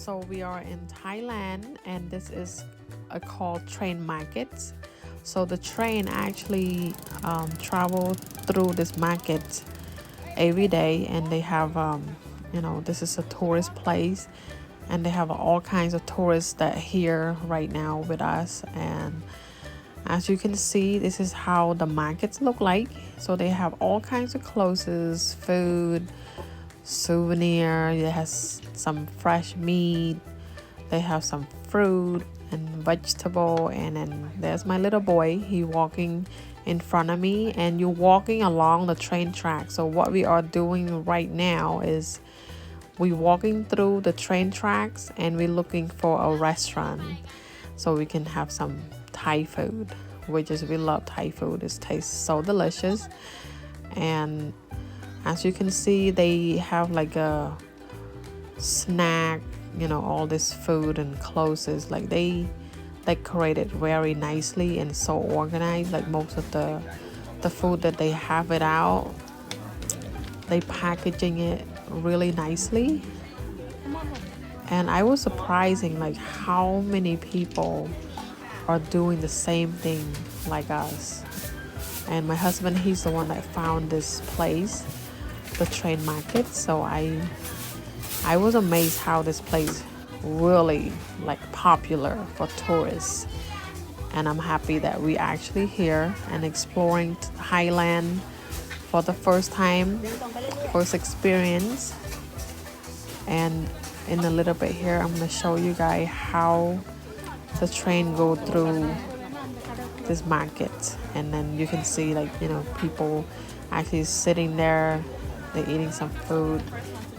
So we are in Thailand, and this is called train market. So the train actually travel through this market every day, and they have this is a tourist place, and they have all kinds of tourists that are here right now with us. And as you can see, this is how the markets look like. So they have all kinds of clothes, food, souvenir. It has some fresh meat. They have some fruit and vegetable. And then there's my little boy. He walking in front of me, and you're walking along the train track. So what we are doing right now is we're walking through the train tracks, and we're looking for a restaurant so we can have some Thai food, which is we love Thai food. It tastes so delicious. And as you can see, they have like a snack, all this food and clothes. Like they decorate it very nicely and so organized. Like most of the food that they have it out, they packaging it really nicely. And I was surprising like how many people are doing the same thing like us. And my husband, he's the one that found this place, the train market. So I was amazed how this place really like popular for tourists. And I'm happy that we actually here and exploring Thailand for the first time, first experience. And in a little bit here, I'm gonna show you guys how the train go through this market. And then you can see like people actually sitting there, they're eating some food,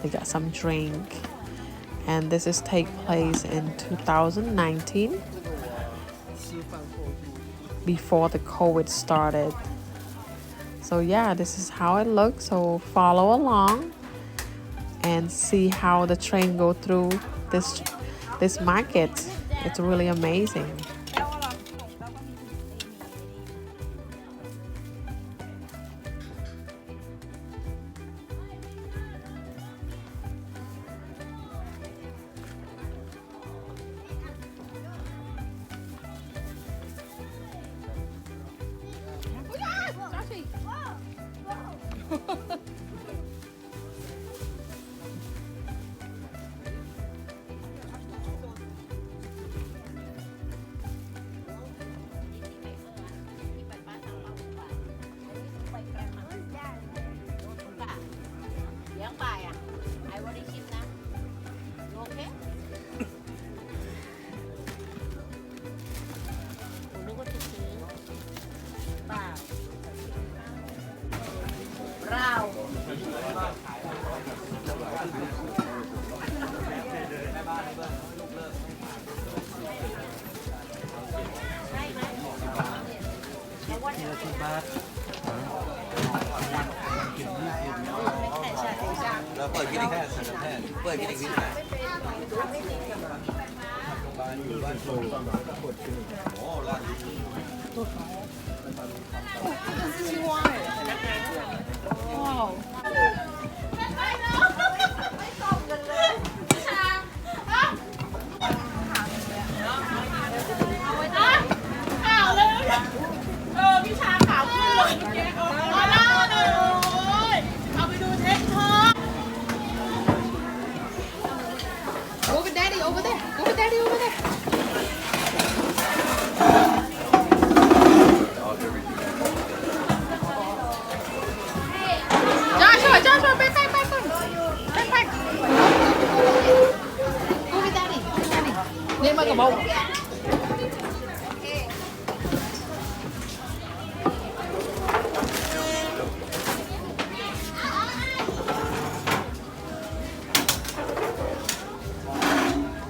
they got some drink. And this is take place in 2019, before the COVID started. So yeah, this is how it looks. So follow along and see how the train go through this market. It's really amazing.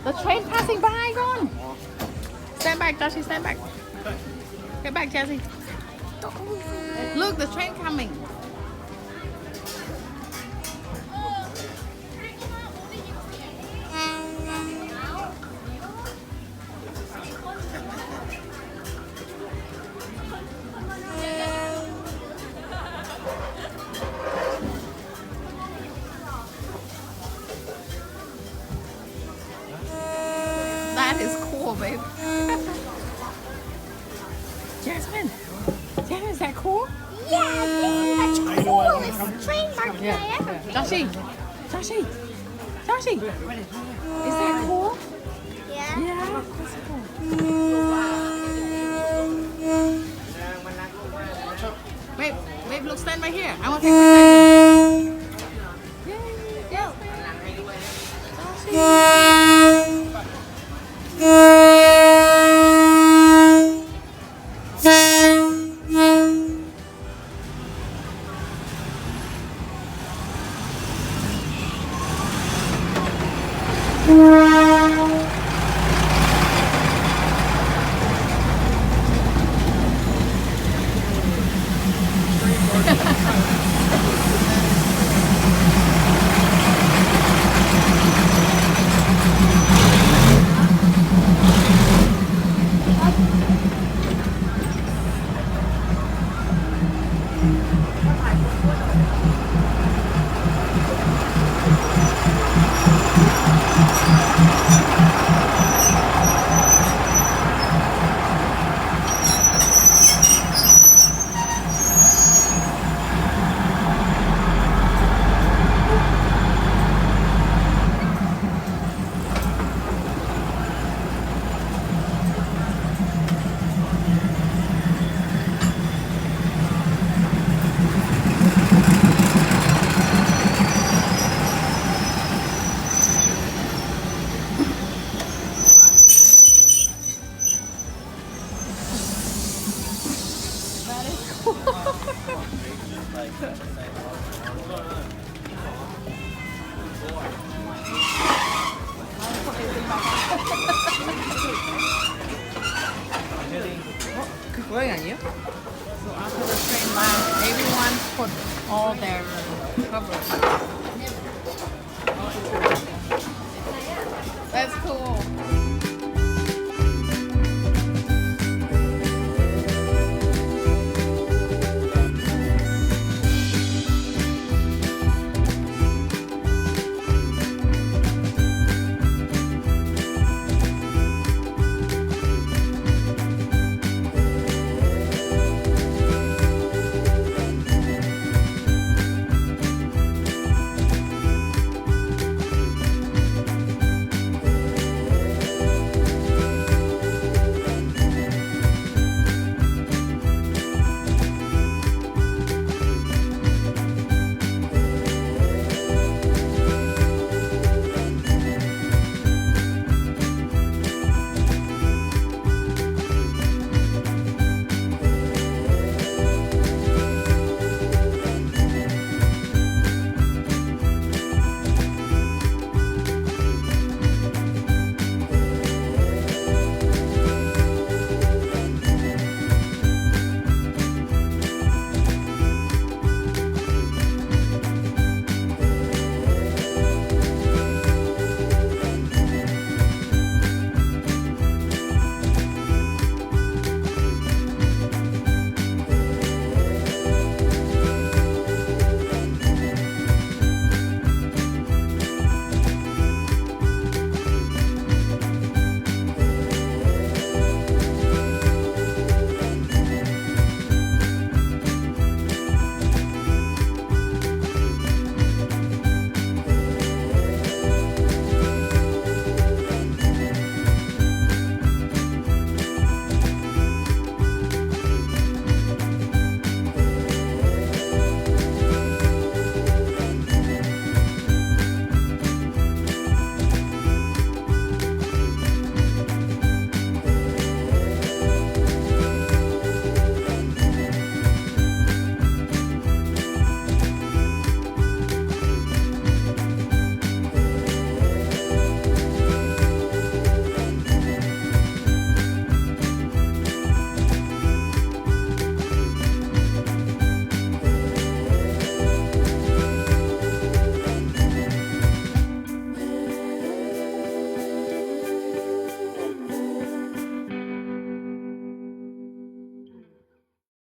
The train passing by, gone. Stand back, Joshie, stand back. Get back, Jesse. Look, the train coming. place. Jasmine, is that cool? Yeah, this is the coolest train market I ever been. Joshi, is that cool? Yeah. Yeah, that's cool. Wait, look, stand right here. I want to take a picture. Yay, go. So after the train land, everyone put all their covers.